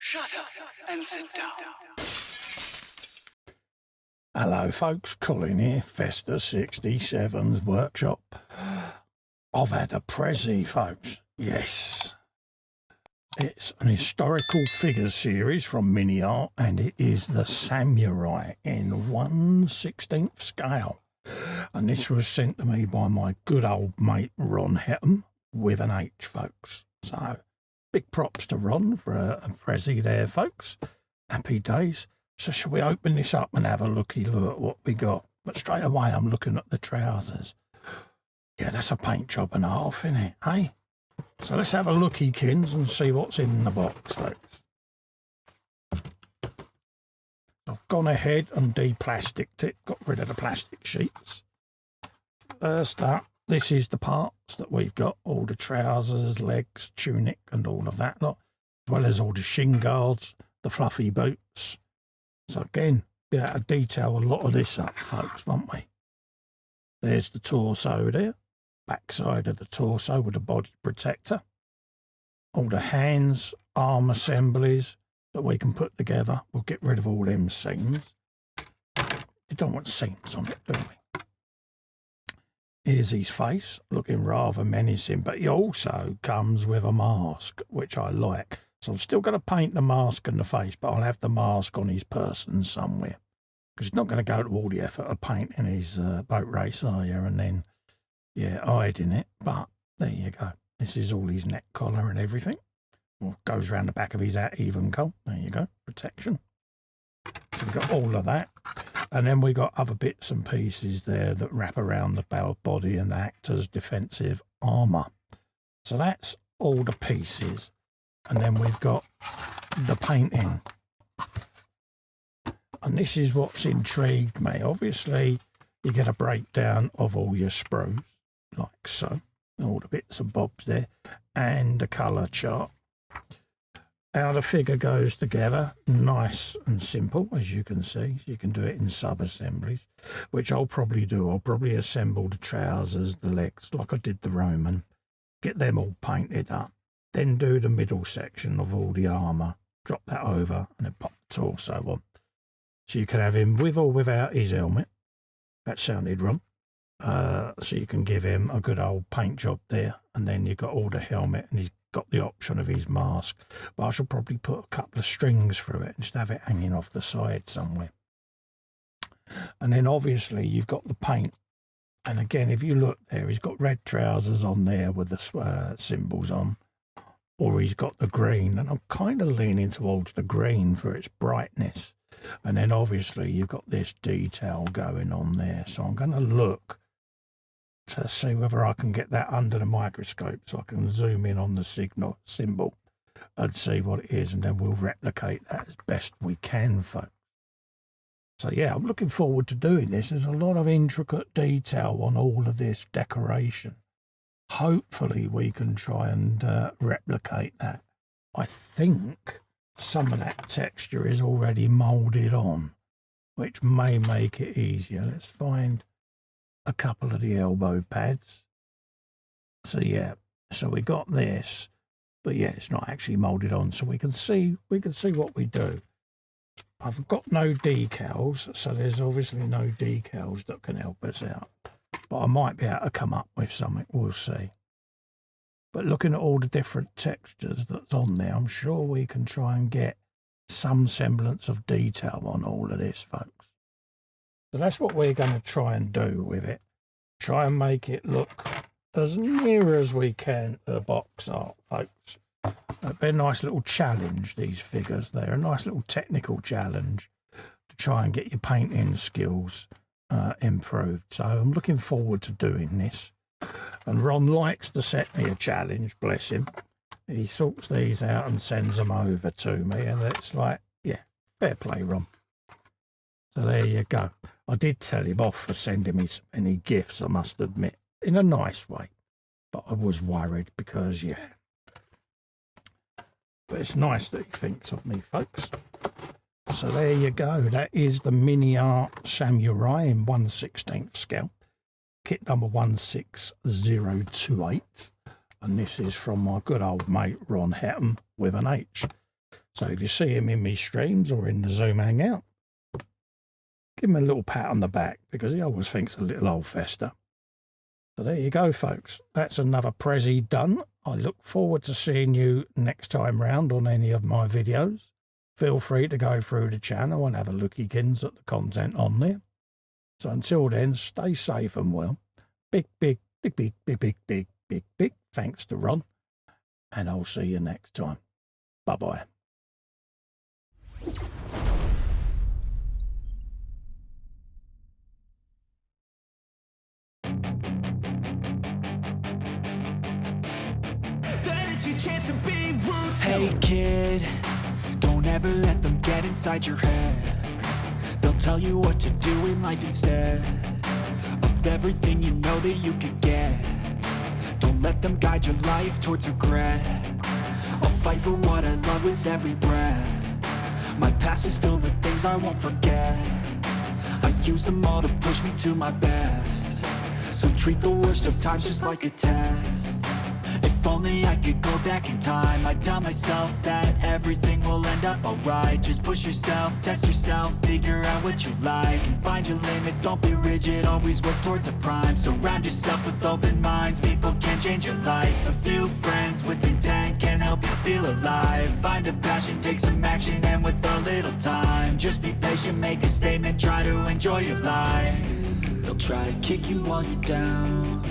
Shut up and sit down. Hello folks, Colin here, Festa 67's workshop. I've had a prezzie, folks. Yes. It's an historical figures series from Mini Art, and it is the Samurai in 1/16 scale. And this was sent to me by my good old mate Ron Hetem with an H, folks. So big props to Ron for a prezzie there, folks. Happy days. So shall we open this up and have a look at what we got? But straight away I'm looking at the trousers. Yeah, that's a paint job and a half, isn't it, eh? So let's have a looky, kins, and see what's in the box, folks. I've gone ahead and de-plasticked it, got rid of the plastic sheets. First up, this is the parts that we've got, all the trousers, legs, tunic and all of that lot, as well as all the shin guards, the fluffy boots. So again, be able to detail a lot of this up, folks, won't we? There's the torso there, back side of the torso with a body protector. All the hands, arm assemblies that we can put together. We'll get rid of all them seams. You don't want seams on it, do we? Here's his face, looking rather menacing, but he also comes with a mask, which I like. So I'm still going to paint the mask and the face, but I'll have the mask on his person somewhere. Because he's not going to go to all the effort of painting his boat race, are you? And then, yeah, hiding it. But there you go. This is all his neck collar and everything. Well, goes around the back of his hat even, Cole. There you go. Protection. So we've got all of that. And then we got other bits and pieces there that wrap around the body and act as defensive armour. So that's all the pieces. And then we've got the painting. And this is what's intrigued me. Obviously, you get a breakdown of all your sprues, like so. All the bits and bobs there. And a colour chart. How the figure goes together. Nice and simple, as you can see. You can do it in sub-assemblies, which I'll probably do. I'll probably assemble the trousers, the legs, like I did the Roman. Get them all painted up. Then do the middle section of all the armour, drop that over and then pop the torso on. So you can have him with or without his helmet. That sounded wrong. So you can give him a good old paint job there, and then you've got all the helmet and he's got the option of his mask. But I shall probably put a couple of strings through it and just have it hanging off the side somewhere. And then obviously you've got the paint. And again, if you look there, he's got red trousers on there with the symbols on. Or he's got the green, and I'm kind of leaning towards the green for its brightness. And then obviously you've got this detail going on there. So I'm going to look to see whether I can get that under the microscope so I can zoom in on the symbol and see what it is, and then we'll replicate that as best we can, folks. So yeah, I'm looking forward to doing this. There's a lot of intricate detail on all of this decoration. Hopefully we can try and replicate that. I think some of that texture is already moulded on, which may make it easier. Let's find a couple of the elbow pads. So yeah, so we got this, but yeah, it's not actually moulded on, so we can see what we do. I've got no decals, so there's obviously no decals that can help us out. But I might be able to come up with something, we'll see. But looking at all the different textures that's on there, I'm sure we can try and get some semblance of detail on all of this, folks. So that's what we're going to try and do with it. Try and make it look as near as we can to the box art, folks. It'll be a nice little challenge, these figures. They're a nice little technical challenge to try and get your painting skills improved. So I'm looking forward to doing this. And Ron likes to set me a challenge, bless him. He sorts these out and sends them over to me, and it's like, yeah, fair play, Ron. So there you go. I did tell him off for sending me so many gifts, I must admit, in a nice way. But I was worried because, yeah. But it's nice that he thinks of me, folks. So there you go. That is the Mini Art Samurai in 1/16 scale. Kit number 16028. And this is from my good old mate Ron Hetem with an H. So if you see him in me streams or in the Zoom Hangout, give him a little pat on the back because he always thinks a little old Festa. So there you go, folks. That's another prezzie done. I look forward to seeing you next time round on any of my videos. Feel free to go through the channel and have a lookykins at the content on there. So until then, stay safe and well. Big thanks to Ron. And I'll see you next time. Bye-bye. Hey kid, don't ever let them get inside your head. They'll tell you what to do in life instead of everything you know that you could get. Don't let them guide your life towards regret. I'll fight for what I love with every breath. My past is filled with things I won't forget. I use them all to push me to my best. So treat the worst of times just like a test. If only I could go back in time, I'd tell myself that everything will end up alright. Just push yourself, test yourself, figure out what you like, and find your limits, don't be rigid, always work towards a prime. Surround yourself with open minds, people can change your life. A few friends with intent can help you feel alive. Find a passion, take some action, and with a little time, just be patient, make a statement, try to enjoy your life. They'll try to kick you while you're down,